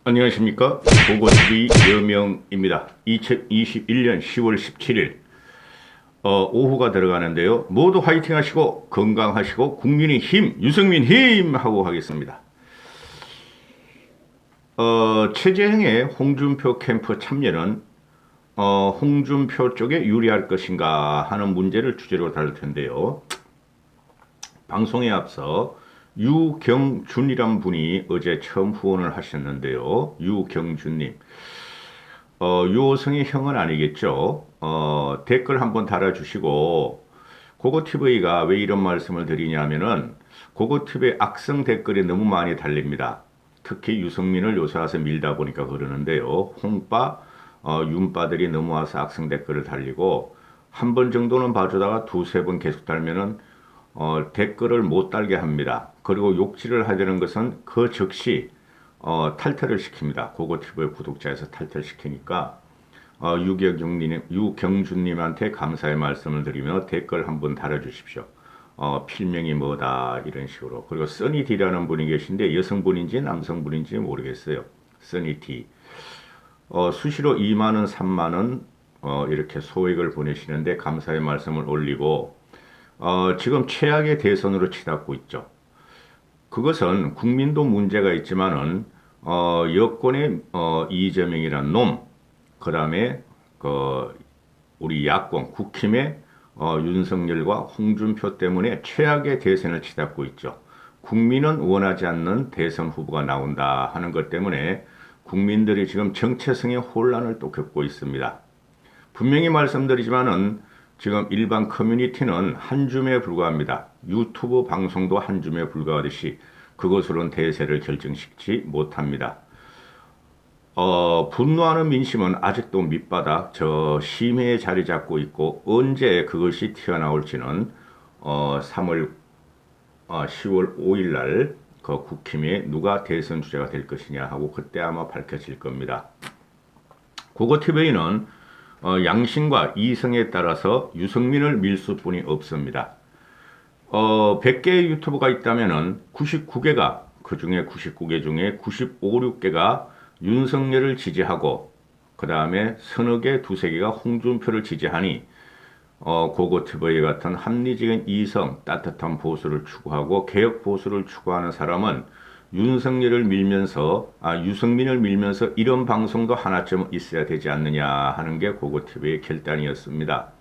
안녕하십니까. 보고TV 여명입니다. 2021년 10월 17일 오후가 들어가는데요. 모두 화이팅 하시고 건강하시고 국민의 힘, 유승민 힘 하고 하겠습니다. 최재형의 홍준표 캠프 참여는 홍준표 쪽에 유리할 것인가 하는 문제를 주제로 다룰 텐데요. 방송에 앞서 유경준이란 분이 어제 처음 후원을 하셨는데요. 유경준님. 유호성의 형은 아니겠죠. 댓글 한번 달아주시고, 고고TV가 왜 이런 말씀을 드리냐면은, 고고TV의 악성 댓글이 너무 많이 달립니다. 특히 유승민을 요새 와서 밀다 보니까 그러는데요. 홍빠, 윤빠들이 너무 와서 악성 댓글을 달리고, 한 번 정도는 봐주다가 두세 번 계속 달면은 댓글을 못 달게 합니다. 그리고 욕질을 하려는 것은 그 즉시 탈퇴를 시킵니다. 고고TV의 구독자에서 탈퇴시키니까 유경준님한테 감사의 말씀을 드리며 댓글 한번 달아주십시오. 필명이 뭐다 이런 식으로. 그리고 써니디라는 분이 계신데 여성분인지 남성분인지 모르겠어요. 써니디. 수시로 2만원 3만원 이렇게 소액을 보내시는데 감사의 말씀을 올리고 지금 최악의 대선으로 치닫고 있죠. 그것은 국민도 문제가 있지만은 여권의 이재명이라는 놈, 그 다음에 우리 야권 국힘의 윤석열과 홍준표 때문에 최악의 대선을 치닫고 있죠. 국민은 원하지 않는 대선 후보가 나온다 하는 것 때문에 국민들이 지금 정체성의 혼란을 또 겪고 있습니다. 분명히 말씀드리지만은 지금 일반 커뮤니티는 한 줌에 불과합니다. 유튜브 방송도 한 줌에 불과하듯이 그것으로는 대세를 결정시키지 못합니다. 분노하는 민심은 아직도 밑바닥 저 심해에 자리 잡고 있고 언제 그것이 튀어나올지는 10월 5일 날 그 국힘에 누가 대선 주자가 될 것이냐 하고 그때 아마 밝혀질 겁니다. 고고TV는 양심과 이성에 따라서 유승민을 밀 수뿐이 없습니다. 100개의 유튜브가 있다면은 99개가 그 중에 99개 중에 95, 6개가 윤석열을 지지하고 그 다음에 서너 개, 두세 개가 홍준표를 지지하니 고고TV 같은 합리적인 이성, 따뜻한 보수를 추구하고 개혁 보수를 추구하는 사람은 윤석열을 밀면서 유승민을 밀면서 이런 방송도 하나쯤 있어야 되지 않느냐 하는 게 고고TV의 결단이었습니다.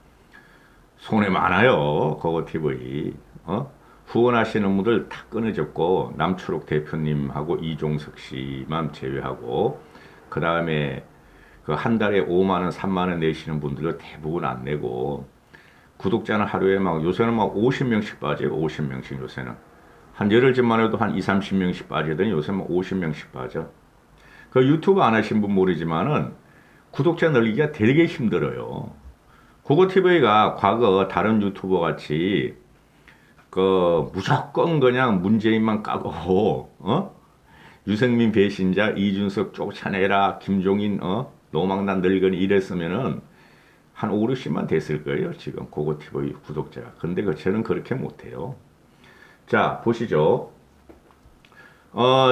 손해 많아요. 고고TV. 후원하시는 분들 다 끊어졌고 남초록 대표님하고 이종석 씨만 제외하고 그 다음에 그 한 달에 5만 원, 3만 원 내시는 분들도 대부분 안 내고 구독자는 하루에 막 요새는 막 50명씩 빠져요. 50명씩 요새는. 한 열흘 전만 해도 한 2, 30명씩 빠지더니 요새 막 50명씩 빠져. 그 유튜브 안 하신 분 모르지만은 구독자 늘리기가 되게 힘들어요. 고고TV가 과거 다른 유튜버 같이 무조건 그냥 문재인만 까고, 유승민 배신자, 이준석 쫓아내라, 김종인, 노망난 늙은이 이랬으면은 한 5, 60만 됐을 거예요. 지금 고고TV 구독자가. 근데 저는 그렇게 못해요. 자, 보시죠.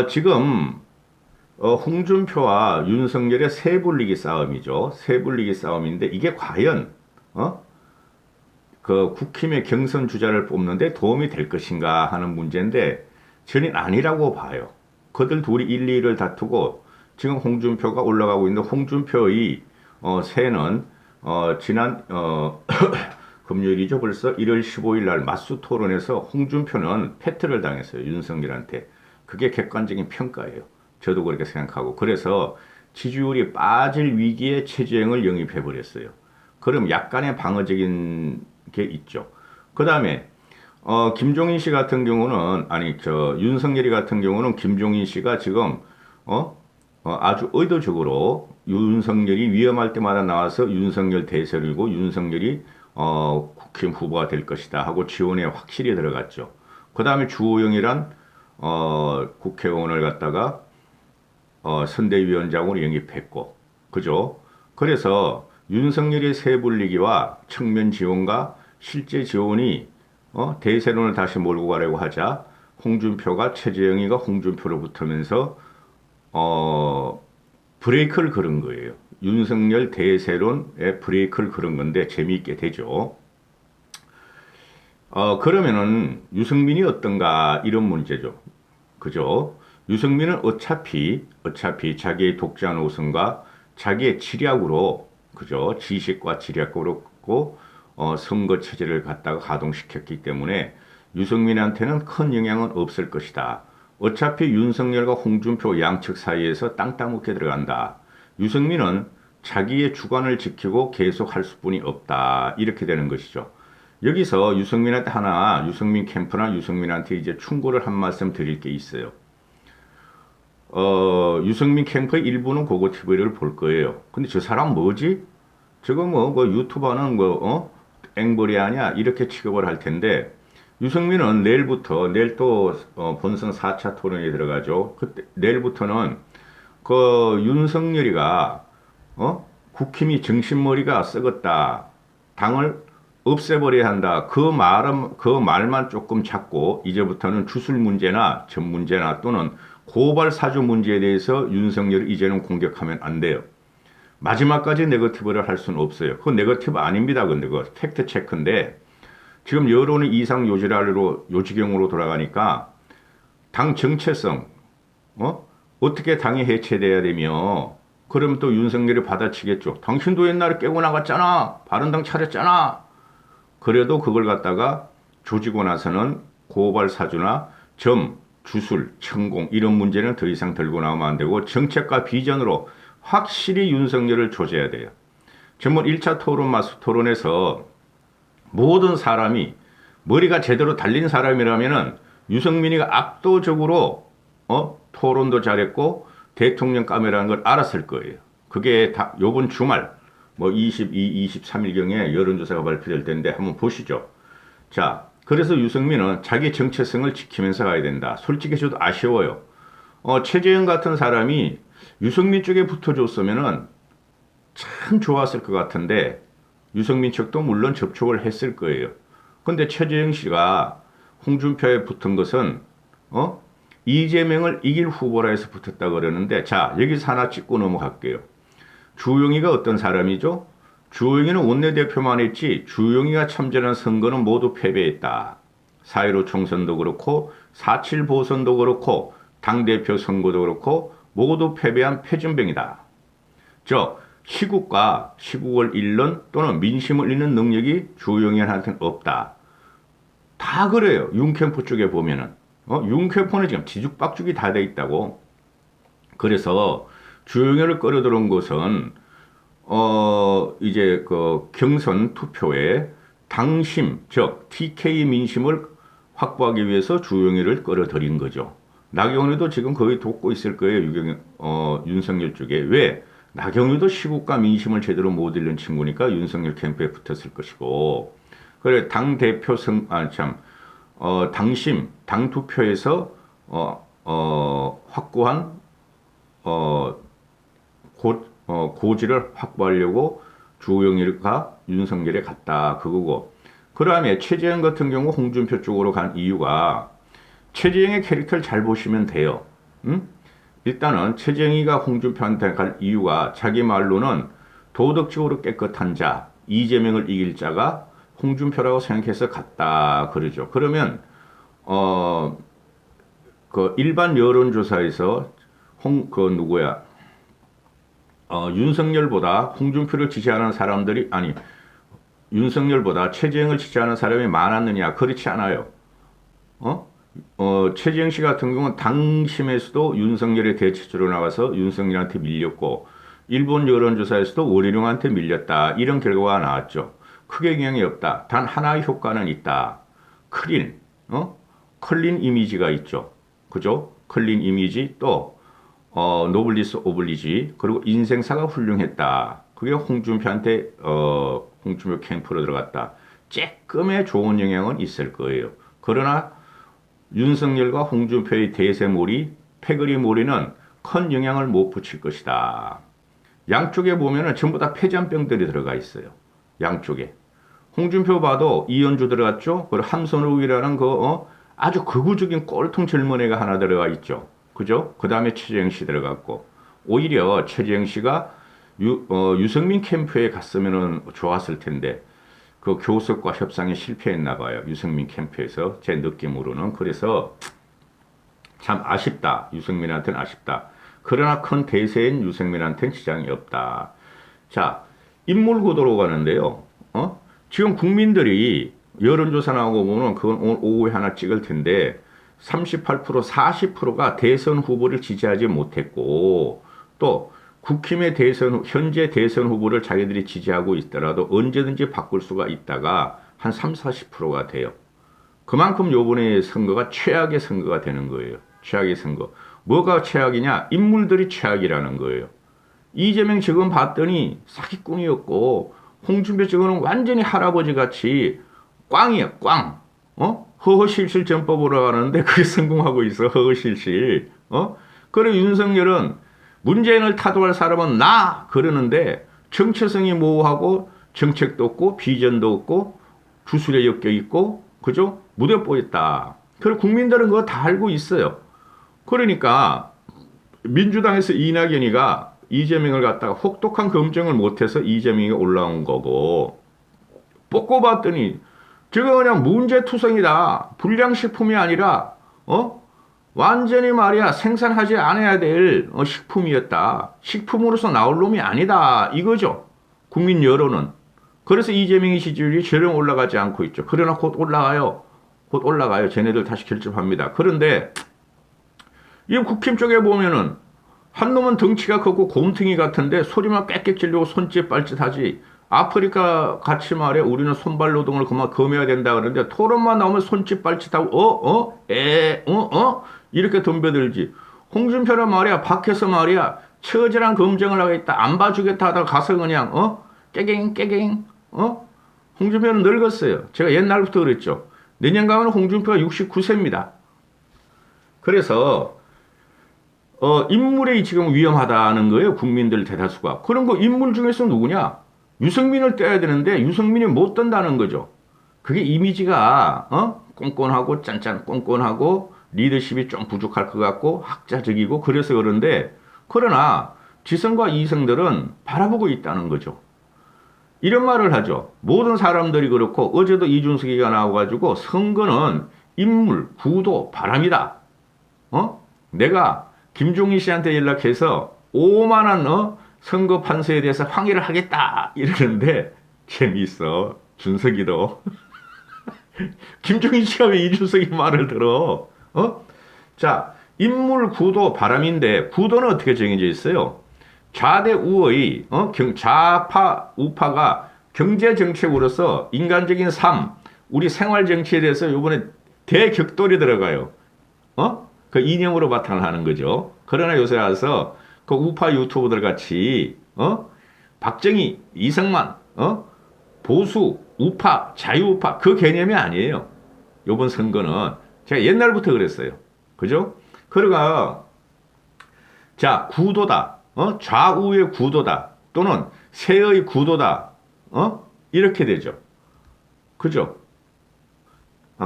지금, 홍준표와 윤석열의 세불리기 싸움이죠. 세불리기 싸움인데 이게 과연, 그 국힘의 경선 주자를 뽑는데 도움이 될 것인가 하는 문제인데 저는 아니라고 봐요. 그들 둘이 1, 2를 다투고 지금 홍준표가 올라가고 있는데 홍준표의 세는 지난 금요일이죠. 벌써 1월 15일 날 맞수 토론에서 홍준표는 패퇴를 당했어요. 윤석열한테. 그게 객관적인 평가예요. 저도 그렇게 생각하고. 그래서 지지율이 빠질 위기에 최재형을 영입해버렸어요. 그럼 약간의 방어적인 게 있죠. 그 다음에 김종인 씨 같은 경우는 윤석열이 같은 경우는 김종인 씨가 지금 아주 의도적으로 윤석열이 위험할 때마다 나와서 윤석열 대세이고 윤석열이 국힘 후보가 될 것이다 하고 지원에 확실히 들어갔죠. 그 다음에 주호영이란 국회의원을 갖다가 선대위원장으로 영입했고, 그죠? 그래서 윤석열의 세불리기와 측면 지원과 실제 지원이 대세론을 다시 몰고 가려고 하자 홍준표가 최재형이가 홍준표로 붙으면서 어, 브레이크를 걸은 거예요. 윤석열 대세론에 브레이크를 걸은 건데 재미있게 되죠. 그러면은 유승민이 어떤가 이런 문제죠. 그죠? 유승민은 어차피 자기의 독자 노선과 자기의 지략으로, 그죠? 지식과 지략으로 선거 체제를 갖다가 가동시켰기 때문에 유승민한테는 큰 영향은 없을 것이다. 어차피 윤석열과 홍준표 양측 사이에서 땅 따먹게 들어간다. 유승민은 자기의 주관을 지키고 계속 할 수뿐이 없다. 이렇게 되는 것이죠. 여기서 유승민 캠프나 유승민한테 이제 충고를 한 말씀 드릴 게 있어요. 유승민 캠프의 일부는 고고 TV를 볼 거예요. 근데 저 사람 뭐지? 저거 뭐 유튜버는 앵벌이 아니야? 이렇게 취급을 할 텐데, 유승민은 내일 또 본선 4차 토론에 들어가죠. 그때 내일부터는 윤석열이가 국힘이 정신머리가 썩었다. 당을 없애버려야 한다. 그 말만 조금 잡고 이제부터는 주술 문제나 전 문제나 또는 고발 사주 문제에 대해서 윤석열을 이제는 공격하면 안 돼요. 마지막까지 네거티브를 할 수는 없어요. 그건 네거티브 아닙니다. 근데 그 팩트 체크인데 지금 여론이 이상 요지경으로 돌아가니까 당 정체성 어떻게 당이 해체돼야 되며 그러면 또 윤석열이 받아치겠죠. 당신도 옛날에 깨고 나갔잖아. 바른당 차렸잖아. 그래도 그걸 갖다가 조지고 나서는 고발 사주나 주술, 천공 이런 문제는 더 이상 들고 나오면 안 되고 정책과 비전으로 확실히 윤석열을 조져야 돼요. 전번 1차 토론에서 모든 사람이 머리가 제대로 달린 사람이라면은 유승민이가 압도적으로 토론도 잘했고 대통령 까매라는 걸 알았을 거예요. 그게 다 요번 주말 22, 23일경에 여론조사가 발표될 텐데 한번 보시죠. 자, 그래서 유승민은 자기 정체성을 지키면서 가야 된다. 솔직히 저도 아쉬워요. 최재형 같은 사람이 유승민 쪽에 붙어줬으면은 참 좋았을 것 같은데 유승민 측도 물론 접촉을 했을 거예요. 근데 최재형 씨가 홍준표에 붙은 것은 이재명을 이길 후보라 해서 붙었다 그러는데 자, 여기서 하나 짚고 넘어갈게요. 주영이가 어떤 사람이죠? 주영이는 원내대표만 했지 주영이가 참전한 선거는 모두 패배했다. 4.15 총선도 그렇고 4.7 보선도 그렇고 당대표 선거도 그렇고 모두 패배한 패전병이다. 시국을 잃는 또는 민심을 잃는 능력이 주영이한테는 없다. 다 그래요. 윤캠프 쪽에 보면은. 윤캠프는 지금 뒤죽박죽이 다 돼 있다고. 그래서 주영이를 끌어들인 것은 이제 그 경선 투표에 당심, TK 민심을 확보하기 위해서 주영이를 끌어들인 거죠. 나경원이도 지금 거의 돕고 있을 거예요. 윤석열 쪽에. 왜? 나경원이도 시국과 민심을 제대로 못 잃는 친구니까 윤석열 캠프에 붙었을 것이고. 그래, 당 투표에서, 확고한, 고지를 확보하려고 주영이가 윤석열에 갔다. 그거고. 그 다음에 최재형 같은 경우 홍준표 쪽으로 간 이유가 최재형의 캐릭터를 잘 보시면 돼요. 일단은 최재형이가 홍준표한테 갈 이유가 자기 말로는 도덕적으로 깨끗한 자, 이재명을 이길 자가 홍준표라고 생각해서 갔다 그러죠. 그러면 그 일반 여론조사에서 윤석열보다 홍준표를 지지하는 사람들이 윤석열보다 최재형을 지지하는 사람이 많았느냐? 그렇지 않아요. 최재형 씨 같은 경우는 당심에서도 윤석열의 대체제로 나와서 윤석열한테 밀렸고 일본 여론조사에서도 원희룡한테 밀렸다. 이런 결과가 나왔죠. 크게 영향이 없다. 단 하나의 효과는 있다. 클린 이미지가 있죠. 그죠? 클린 이미지 또 노블리스 오블리지 그리고 인생사가 훌륭했다. 그게 홍준표 캠프로 들어갔다. 조금의 좋은 영향은 있을 거예요. 그러나 윤석열과 홍준표의 대세몰이, 패거리몰이는 큰 영향을 못 붙일 것이다. 양쪽에 보면은 전부 다 폐잔병들이 들어가 있어요. 양쪽에. 홍준표 봐도 이현주 들어갔죠? 그리고 함선욱이라는 아주 극우적인 꼴통 젊은 애가 하나 들어가 있죠. 그죠? 그 다음에 최재형 씨 들어갔고, 오히려 최재형 씨가 유승민 캠프에 갔으면 좋았을 텐데, 그 교섭과 협상에 실패했나 봐요. 유승민 캠프에서. 제 느낌으로는. 그래서 참 아쉽다. 유승민한테는 아쉽다. 그러나 큰 대세인 유승민한테는 지장이 없다. 자, 인물 구도로 가는데요. 지금 국민들이 여론조사 나오고 보면 그건 오늘 오후에 하나 찍을 텐데 38% 40%가 대선 후보를 지지하지 못했고 또 국힘의 현재 대선 후보를 자기들이 지지하고 있더라도 언제든지 바꿀 수가 있다가 한 30, 40%가 돼요. 그만큼 요번에 선거가 최악의 선거가 되는 거예요. 최악의 선거. 뭐가 최악이냐? 인물들이 최악이라는 거예요. 이재명 지금 봤더니 사기꾼이었고 홍준표 지금은 완전히 할아버지 같이 꽝이야, 꽝. 허허실실 전법으로 가는데 그게 성공하고 있어. 허허실실. 그리고 윤석열은 문재인을 타도할 사람은 나 그러는데 정체성이 모호하고 정책도 없고 비전도 없고 주술에 엮여 있고 그죠? 무대뽀였다. 그리고 국민들은 그거 다 알고 있어요. 그러니까 민주당에서 이낙연이가 이재명을 갖다가 혹독한 검증을 못해서 이재명이 올라온 거고 뽑고 봤더니 저거 그냥 문제투성이다. 불량식품이 아니라 완전히 말이야 생산하지 않아야 될 식품이었다. 식품으로서 나올 놈이 아니다. 이거죠. 국민 여론은. 그래서 이재명의 지지율이 저령 올라가지 않고 있죠. 그러나 곧 올라가요. 곧 올라가요. 쟤네들 다시 결집합니다. 그런데 이 국힘 쪽에 보면은 한 놈은 덩치가 크고 곰탱이 같은데 소리만 꽥꽥 질리고 손짓 발짓 하지. 아프리카 같이 말해 우리는 손발 노동을 그만 금해야 된다 그러는데 토론만 나오면 손짓 발짓하고 이렇게 덤벼들지. 홍준표는 말이야 밖에서 말이야 처절한 검증을 하겠다 안 봐주겠다 하다가 가서 그냥 깨갱 홍준표는 늙었어요. 제가 옛날부터 그랬죠. 내년 가면 홍준표가 69세입니다. 그래서 인물이 지금 위험하다는 거예요. 국민들 대다수가. 그런 거 인물 중에서 누구냐? 유승민을 떼야 되는데 유승민이 못 뜬다는 거죠. 그게 이미지가 꼰꼰하고 짠짠 꼰꼰하고 리더십이 좀 부족할 것 같고 학자적이고 그래서 그런데 그러나 지성과 이성들은 바라보고 있다는 거죠. 이런 말을 하죠. 모든 사람들이 그렇고 어제도 이준석이가 나와가지고 선거는 인물, 구도, 바람이다. 내가 김종인 씨한테 연락해서 오만한 선거 판서에 대해서 항의를 하겠다 이러는데 재미있어. 준석이도. 김종인 씨가 왜 이준석이 말을 들어? 자, 인물, 구도, 바람인데 구도는 어떻게 정해져 있어요? 좌대 우의 좌파, 우파가 경제 정책으로서 인간적인 삶, 우리 생활 정치에 대해서 이번에 대격돌이 들어가요. 그 이념으로 바탕을 하는 거죠. 그러나 요새 와서 그 우파 유튜버들 같이 박정희, 이승만, 보수, 우파, 자유우파 그 개념이 아니에요. 요번 선거는 제가 옛날부터 그랬어요. 그죠? 그러가 자 구도다. 좌우의 구도다. 또는 세의 구도다. 이렇게 되죠. 그죠?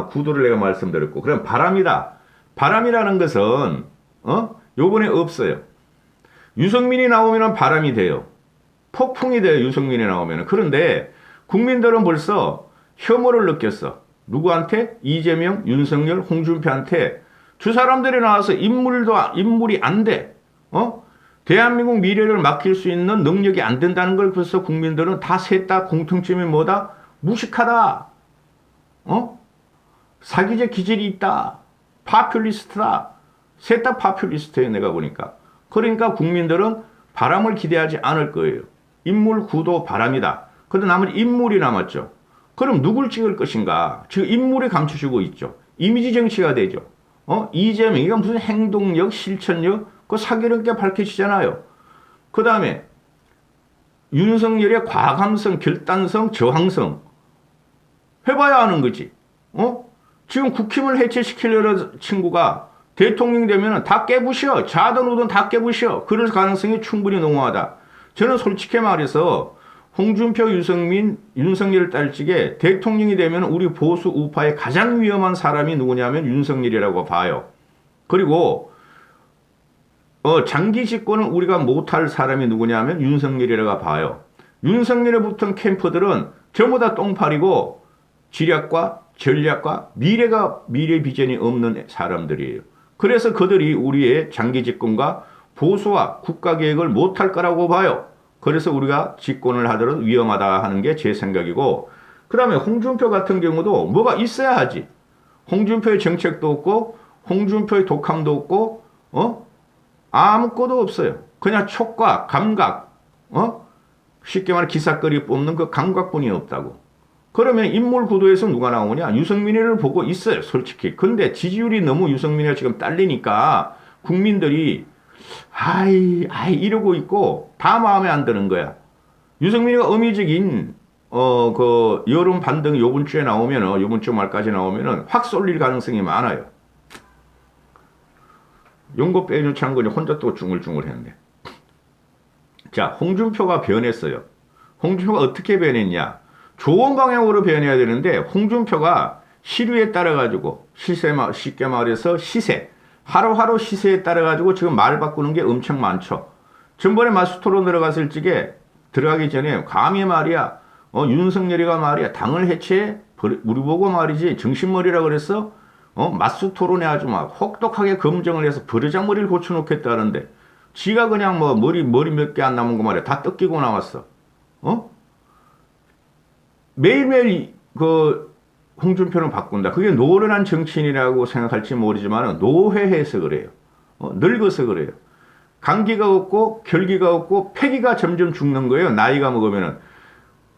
구도를 내가 말씀드렸고 그럼 바람이다. 바람이라는 것은 요번에 없어요. 유승민이 나오면 바람이 돼요. 폭풍이 돼요. 유승민이 나오면. 그런데 국민들은 벌써 혐오를 느꼈어. 누구한테? 이재명, 윤석열, 홍준표한테 두 사람들이 나와서 인물이 안 돼. 대한민국 미래를 맡길 수 있는 능력이 안 된다는 걸 벌써 국민들은 다 셋 다 공통점이 뭐다? 무식하다. 사기적 기질이 있다. 파퓰리스트다. 셋 다 파퓰리스트예요. 내가 보니까. 그러니까 국민들은 바람을 기대하지 않을 거예요. 인물, 구도, 바람이다. 그런데 나머지 인물이 남았죠. 그럼 누굴 찍을 것인가? 지금 인물이 감춰지고 있죠. 이미지 정치가 되죠. 이재명, 이건 무슨 행동력, 실천력, 그 사기력 있게 밝혀지잖아요. 그 다음에 윤석열의 과감성, 결단성, 저항성. 해봐야 하는 거지. 지금 국힘을 해체시키려는 친구가 대통령이 되면 다 깨부셔. 좌든 우든 다 깨부셔. 그럴 가능성이 충분히 농후하다. 저는 솔직히 말해서 홍준표, 유승민, 윤석열 딸찌개 대통령이 되면 우리 보수 우파의 가장 위험한 사람이 누구냐면 윤석열이라고 봐요. 그리고 장기 집권은 우리가 못할 사람이 누구냐면 윤석열이라고 봐요. 윤석열에 붙은 캠프들은 전부 다 똥파리고 지략과 전략과 미래 비전이 없는 사람들이에요. 그래서 그들이 우리의 장기 집권과 보수와 국가계획을 못할 거라고 봐요. 그래서 우리가 집권을 하더라도 위험하다 하는 게 제 생각이고, 그 다음에 홍준표 같은 경우도 뭐가 있어야 하지. 홍준표의 정책도 없고 홍준표의 독함도 없고 아무것도 없어요. 그냥 촉과 감각, 쉽게 말해 기사거리 뽑는 그 감각뿐이 없다고. 그러면 인물 구도에서 누가 나오냐? 유승민이를 보고 있어요, 솔직히. 근데 지지율이 너무 유승민이가 지금 딸리니까 국민들이 아이 이러고 있고 다 마음에 안 드는 거야. 유승민이가 의미적인 그 여론 반등 요번 주에 나오면은, 요번 주 말까지 나오면은 확 쏠릴 가능성이 많아요. 연고 빼놓지 않은 거니 혼자 또 중얼중얼 했는데. 자, 홍준표가 변했어요. 홍준표가 어떻게 변했냐? 좋은 방향으로 변해야 되는데 홍준표가 시류에 따라 가지고 쉽게 말해서 시세, 하루하루 시세에 따라 가지고 지금 말 바꾸는 게 엄청 많죠. 전번에 마스토로 들어갔을 적에 들어가기 전에 감히 말이야, 윤석열이가 말이야 당을 해체해 우리 보고 말이지 정신머리라 그랬어. 맞수 토론에 아주 막 혹독하게 검증을 해서 버르장머리를 고쳐놓겠다는데 지가 그냥 뭐 머리 몇 개 안 남은 거 말이야 다 뜯기고 나왔어. 매일매일 그 홍준표는 바꾼다. 그게 노련한 정치인이라고 생각할지 모르지만 노회해서 그래요. 늙어서 그래요. 감기가 없고 결기가 없고 폐기가 점점 죽는 거예요. 나이가 먹으면은.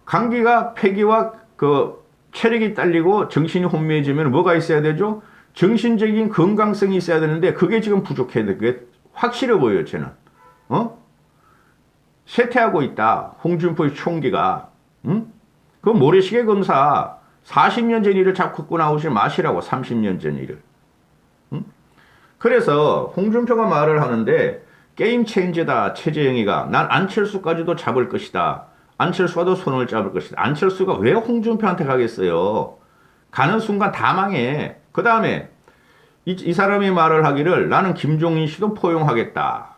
감기가 폐기와 그 체력이 딸리고 정신이 혼미해지면 뭐가 있어야 되죠? 정신적인 건강성이 있어야 되는데 그게 지금 부족해야 돼. 그게 확실해 보여요, 저는. 쇠퇴하고 있다. 홍준표의 총기가. 그 모래시계 검사 40년 전 일을 자꾸 갖고 나오지 마시라고. 30년 전 일을. 그래서 홍준표가 말을 하는데 게임 체인저다. 최재형이가 난 안철수까지도 잡을 것이다. 안철수와도 손을 잡을 것이다. 안철수가 왜 홍준표한테 가겠어요? 가는 순간 다 망해. 그 다음에 이 사람이 말을 하기를 나는 김종인 씨도 포용하겠다.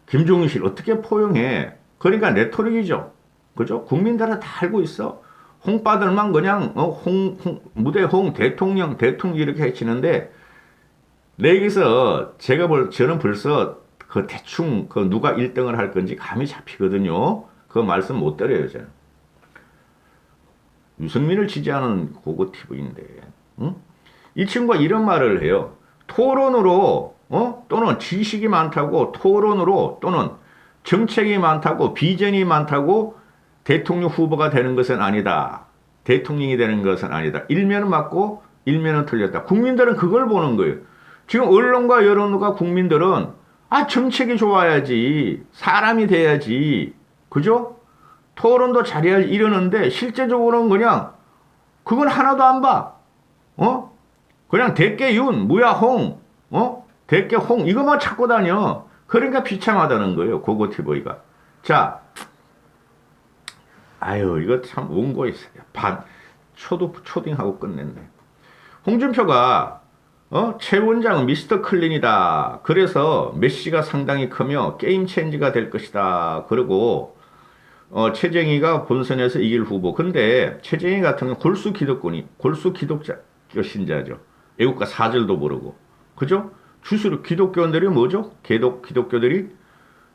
김종인 씨를 어떻게 포용해? 그러니까 레토릭이죠. 그죠? 국민들은 다 알고 있어. 홍빠들만 그냥 무대 대통령 이렇게 해치는데 내기서 저는 벌써 그 대충 그 누가 1등을 할 건지 감이 잡히거든요. 그 말씀 못 드려요, 저는. 유승민을 지지하는 고고 TV인데, 이 친구가 이런 말을 해요. 토론으로, 또는 지식이 많다고, 토론으로, 또는 정책이 많다고, 비전이 많다고 대통령 후보가 되는 것은 아니다. 대통령이 되는 것은 아니다. 일면은 맞고, 일면은 틀렸다. 국민들은 그걸 보는 거예요. 지금 언론과 여론과 국민들은, 정책이 좋아야지. 사람이 돼야지. 그죠? 토론도 잘해야 이러는데 실제적으로는 그냥 그건 하나도 안 봐. 그냥 대깨윤, 무야홍, 대깨홍 이것만 찾고 다녀. 그러니까 비참하다는 거예요. 고고티보이가. 자, 이거 참 원고 있어요. 초딩하고 끝냈네. 홍준표가 최 원장은 미스터 클린이다. 그래서 메시가 상당히 크며 게임 체인지가 될 것이다. 그리고 최정희가 본선에서 이길 후보. 근데 최정희 같은 경우는 골수 기독자 신자죠. 애국가 4절도 모르고. 그죠? 주수를 기독교인들이 뭐죠? 기독교들이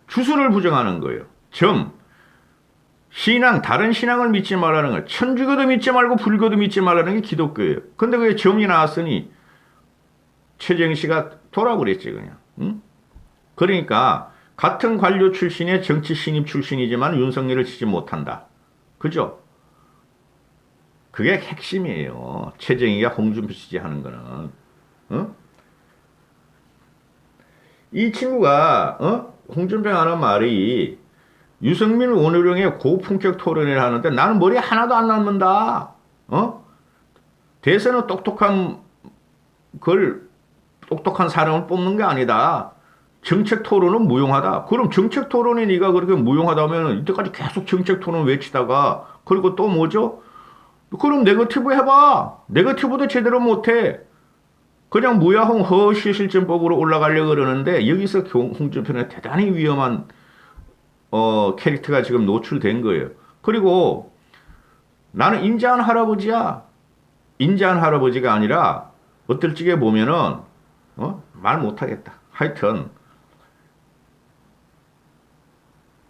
주수를 부정하는 거예요. 다른 신앙을 믿지 말라는 거예요. 천주교도 믿지 말고 불교도 믿지 말라는 게 기독교예요. 근데 그게 점이 나왔으니 최정희 씨가 돌아버렸지 그냥. 그러니까 같은 관료 출신의 정치 신입 출신이지만 윤석열을 치지 못한다. 그죠? 그게 핵심이에요. 최정희가 홍준표 지지하는 거는. 이 친구가 홍준표가 하는 말이 유승민 원희룡의 고품격 토론을 하는데 나는 머리 하나도 안 남는다. 대선은 똑똑한 사람을 뽑는 게 아니다. 정책 토론은 무용하다. 그럼 정책 토론이 네가 그렇게 무용하다면 이때까지 계속 정책 토론 외치다가 그리고 또 뭐죠? 그럼 네거티브 해봐. 네거티브도 제대로 못해. 그냥 무야홍 허위실질법으로 올라가려고 그러는데 여기서 홍준표는 대단히 위험한 캐릭터가 지금 노출된 거예요. 그리고 나는 인자한 할아버지야. 인자한 할아버지가 아니라 어떨 적에 보면은 말 못하겠다. 하여튼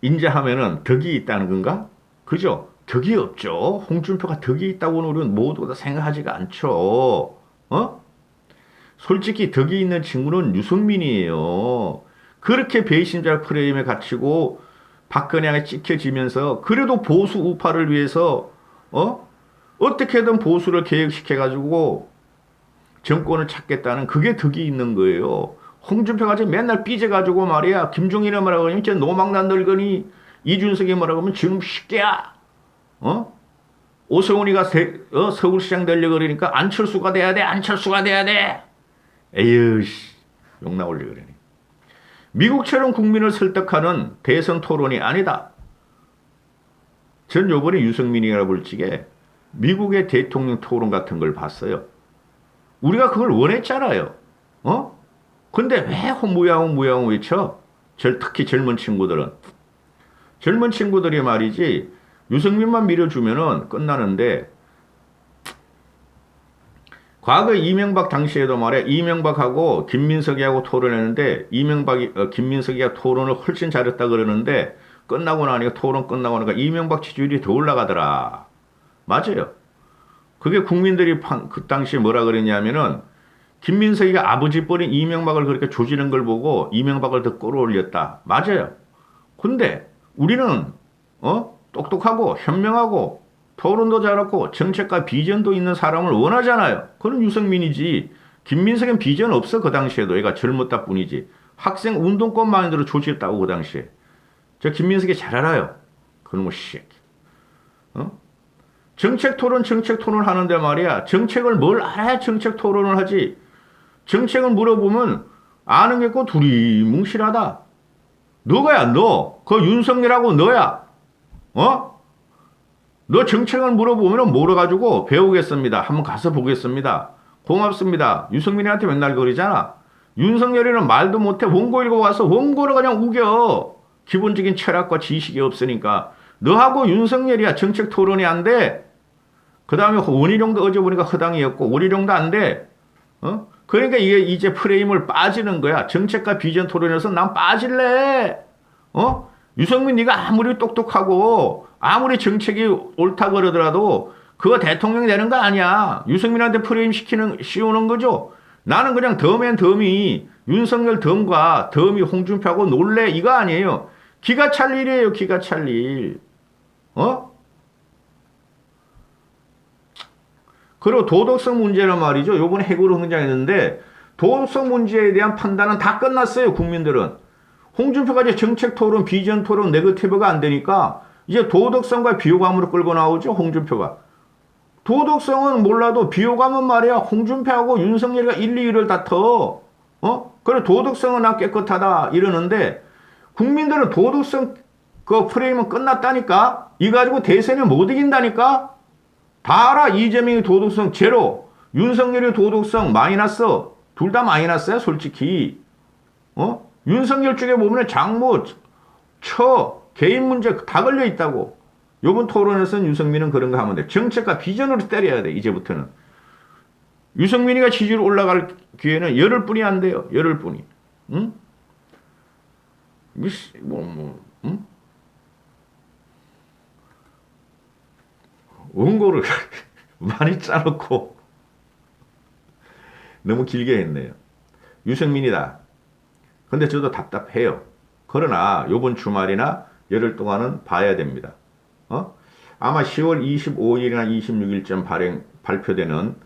인자하면은 덕이 있다는 건가? 그죠? 덕이 없죠. 홍준표가 덕이 있다고는 우리는 모두 다 생각하지가 않죠. 솔직히 덕이 있는 친구는 유승민이에요. 그렇게 배신자 프레임에 갇히고 박근혜가 찍혀지면서 그래도 보수 우파를 위해서 어떻게든 보수를 개혁시켜가지고 정권을 찾겠다는 그게 덕이 있는 거예요. 홍준표가 지금 맨날 삐져가지고 말이야. 김종인이 뭐라고 하면 진짜 노망난 늙은이, 이준석이 뭐라고 하면 지금 쉽게야. 오세훈이가 서울시장 되려고 그러니까 안철수가 돼야 돼. 안철수가 돼야 돼. 에휴, 욕 나올려 그러니. 미국처럼 국민을 설득하는 대선 토론이 아니다. 전 요번에 유승민이라고 볼 적에 미국의 대통령 토론 같은 걸 봤어요. 우리가 그걸 원했잖아요. 근데 왜 무야홍 외쳐? 특히 젊은 친구들은. 젊은 친구들이 말이지, 유승민만 밀어주면은 끝나는데, 과거 이명박 당시에도 말해, 이명박하고 김민석이하고 토론했는데, 김민석이가 토론을 훨씬 잘했다 그러는데, 끝나고 나니까, 토론 끝나고 나니까 이명박 지지율이 더 올라가더라. 맞아요. 그게 국민들이 그 당시에 뭐라 그랬냐면은, 김민석이가 아버지 뻘인 이명박을 그렇게 조지는 걸 보고 이명박을 더 끌어올렸다. 맞아요. 근데 우리는 똑똑하고 현명하고 토론도 잘하고 정책과 비전도 있는 사람을 원하잖아요. 그건 유승민이지. 김민석은 비전 없어. 그 당시에도 얘가 젊었다 뿐이지. 학생 운동권 마인드로 조지했다고 그 당시에. 저 김민석이 잘 알아요. 그놈의 새끼. 정책 토론 하는데 말이야. 정책을 뭘 알아야 정책 토론을 하지. 정책을 물어보면 아는 게 있고 둘이 뭉실하다. 너가야 너. 그 윤석열하고 너야. 너 정책을 물어보면 물어가지고 배우겠습니다. 한번 가서 보겠습니다. 고맙습니다. 유승민한테 맨날 그러잖아. 윤석열이는 말도 못해 원고 읽어와서 원고를 그냥 우겨. 기본적인 철학과 지식이 없으니까. 너하고 윤석열이야 정책 토론이 안 돼. 그 다음에 원희룡도 어제 보니까 허당이었고 원희룡도 안 돼. 그러니까 이게 이제 프레임을 빠지는 거야. 정책과 비전 토론에서 난 빠질래. 유승민 네가 아무리 똑똑하고 아무리 정책이 옳다 그러더라도 그거 대통령이 되는 거 아니야. 유승민한테 프레임 씌우는 거죠. 나는 그냥 덤앤 덤이 윤석열 덤과 덤이 홍준표하고 놀래 이거 아니에요. 기가 찰 일이에요. 기가 찰 일. 그리고 도덕성 문제는 말이죠. 요번에 해고로 등장했는데 도덕성 문제에 대한 판단은 다 끝났어요. 국민들은. 홍준표가 이제 정책 토론, 비전 토론, 네거티브가 안 되니까 이제 도덕성과 비호감으로 끌고 나오죠. 홍준표가. 도덕성은 몰라도 비호감은 말이야. 홍준표하고 윤석열이가 1, 2위를 다퉈. 그래 도덕성은 나 깨끗하다 이러는데 국민들은 도덕성 그 프레임은 끝났다니까. 이거 가지고 대선에 못 이긴다니까. 다 알아. 이재명의 도덕성 제로, 윤석열의 도덕성 마이너스. 둘 다 마이너스야 솔직히. 윤석열 쪽에 보면 장모, 개인 문제 다 걸려 있다고. 요번 토론에서는 유승민은 그런 거 하면 돼. 정책과 비전으로 때려야 돼. 이제부터는. 유승민이가 지지율 올라갈 기회는 열흘 뿐이 안 돼요. 열흘 뿐이. 응? 응? 원고를 많이 짜놓고 너무 길게 했네요. 유승민이다. 근데 저도 답답해요. 그러나 요번 주말이나 열흘 동안은 봐야 됩니다. 아마 10월 25일이나 26일쯤 발표되는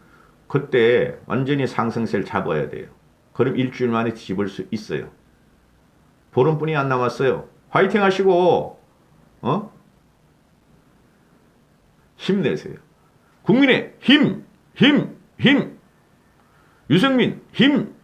그때 완전히 상승세를 잡아야 돼요. 그럼 일주일 만에 뒤집을 수 있어요. 보름뿐이 안 남았어요. 화이팅 하시고 힘내세요. 국민의 힘! 유승민 힘!